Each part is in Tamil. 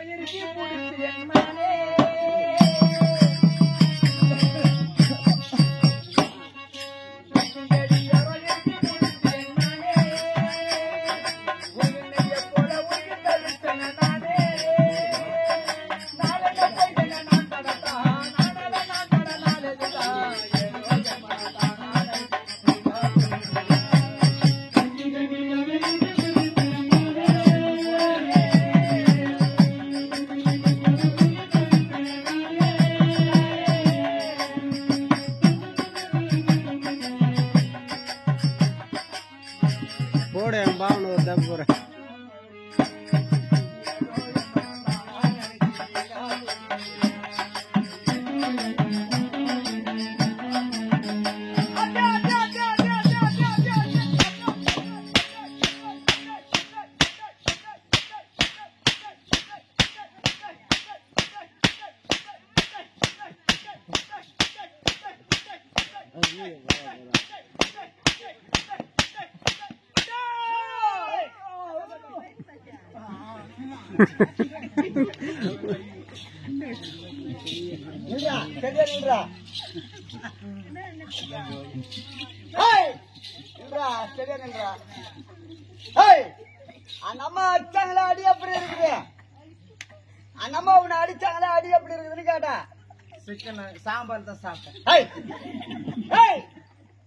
இறுக்கி பிடிச்சு என் மனே போடு பாவன ஒரு தப்பு போற அண்ணம்மா அடிச்சாங்களா அடி எப்படி இருக்குது அண்ணம்மா உன்னை அடிச்சாங்களா அடி எப்படி இருக்குதுன்னு கேட்டேன் சிக்கன் சாம்பார் தான் சாப்பிட்டேன்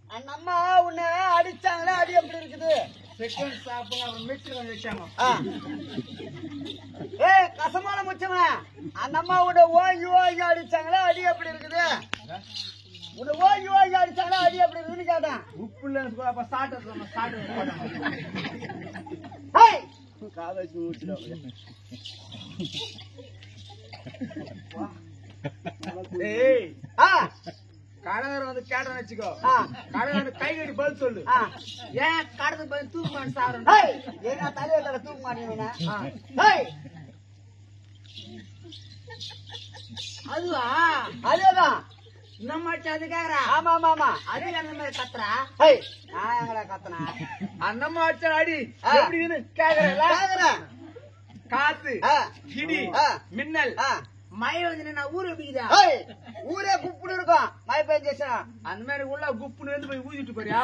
அண்ணம்மா உன்னை அடிச்சாங்களா அடி எப்படி இருக்குது சிக்கன் சாப்பிட்டு அப்புறம் மிக்சர் கொஞ்சம் வச்சாங்க ஏய் கசமான முச்சமா அண்ணம்மா உன்னை ஓங்கி ஓங்கி அடிச்சாங்களா அடி எப்படி இருக்குது உன்னை ஓங்கி ஓங்கி அடிச்சாங்களா அடி எப்படி இருக்குதுன்னு கேட்டேன் உப்பு இல்லைன்னு அப்ப சாப்பிட்டு காதை வச்சு முடிச்சிடும் கடகர் வந்து கேட்டேன்னு வச்சுக்கோ கடகர் கை கட்டி பதில் சொல்லு ஏன் கடத்துக்கு பதில் தூக்கு மாட்டு சாப்பிடுறேன் ஏன்னா தலையில தூக்க மாட்டேங்க அதுவா அதேதான் நம்ம அது கேக்குறா ஆமா ஆமா ஆமா அது அந்த மாதிரி கத்துறா நான் எங்கடா கத்தனா அண்ணம்மா வச்ச அடி எப்படின்னு கேக்குறேன் காத்து இடி மின்னல் மழை வந்து நான் ஊரு எப்படிக்குதா ஊரே குப்புன்னு இருக்கும் மழை பெஞ்சா அந்த மாதிரி உள்ள குப்புன்னு வந்து போய் ஊதிட்டு போறியா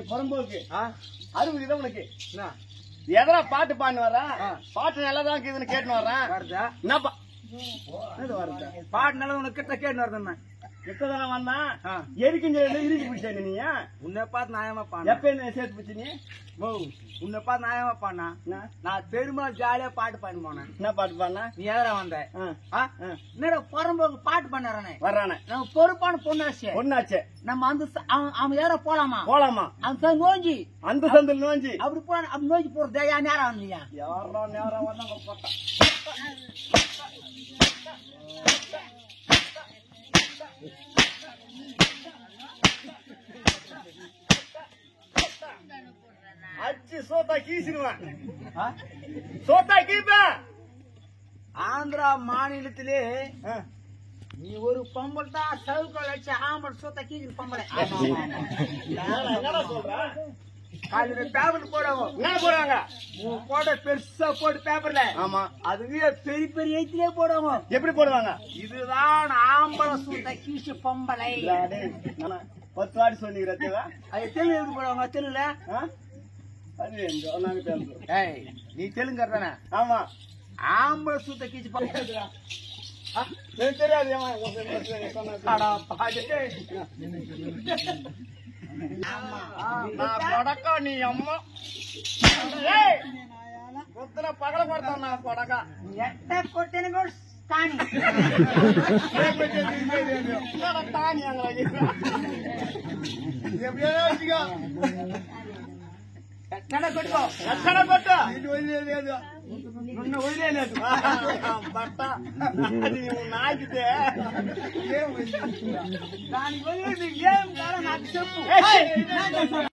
புறம்போக்கு அறுபது உனக்கு எதனா பாட்டு பாடினு வர்றேன் பாட்டு நல்லா தான் இருக்குதுன்னு கேட்டுன்னு வர்றேன் வருதா என்னப்பா பாட்டு நல்லா உனக்கு கிட்ட கேட்டு வருதுன்னு கிட்டதான் வந்தான் எரிக்கிஞ்ச இறுக்கி பிடிச்சேன் நீ உன்னை பார்த்து நியாயமா பாடு எப்ப என்ன சேர்த்து பிடிச்ச நீ உன்னை பார்த்து நியாயமா பாடினா நான் பெருமாள் ஜாலியா பாட்டு பாடி போனேன் என்ன பாட்டு பாடினா நீ எதிர வந்த என்னடா புறம்போக்கு பாட்டு பண்ணாரனே வர்றானே நம்ம பொறுப்பான பொண்ணாச்சு பொண்ணாச்சு நம்ம அந்த அவன் ஏற போலாமா அந்த நோஞ்சி அந்த சந்தில் நோஞ்சி அப்படி போன அப்படி நோஞ்சி போறது நேரம் வந்தியா யாரோ நேரம் வந்தாங்க போட்டா அச்சு சோத்தா கீசிடுவேன் சோத்தா கீப்பேன் ஆந்திரா மாநிலத்திலே நீ ஒரு பொம்பல் தான் சவுக்கல் வச்சு ஆம்பல் சொத்த கீழ் பொம்பளை சொல்ற காலையில பேப்பர் போடுவாங்க என்ன போடுவாங்க போட பெருசா போட்டு பேப்பர்ல ஆமா அதுவே பெரிய பெரிய எழுத்திலே போடுவாங்க எப்படி போடுவாங்க இதுதான் ஆம்பளை சுத்த கீசு பொம்பளை 10 வாட்டி சொன்னீங்க அது தெலுங்கு போடுவாங்க தெலுங்குல நீ தெலுங்கு தானே ஆமா ஆம்பளை சுத்த கீச்சு பொம்பளை தெரியாது நீ அம்மா கொத்தன பகல படுத்தா கொடக்கா எட்ட கொட்டேன்னு தானி தானி எப்படியோ ఎక్కడ కొట్టుకో ఎక్కడ కొట్టు ఇది వదిలేదు నిన్ను వదిలేదు బట్ట అది నాకితే దాని వదిలేదు ఏం కాదు నాకు చెప్పు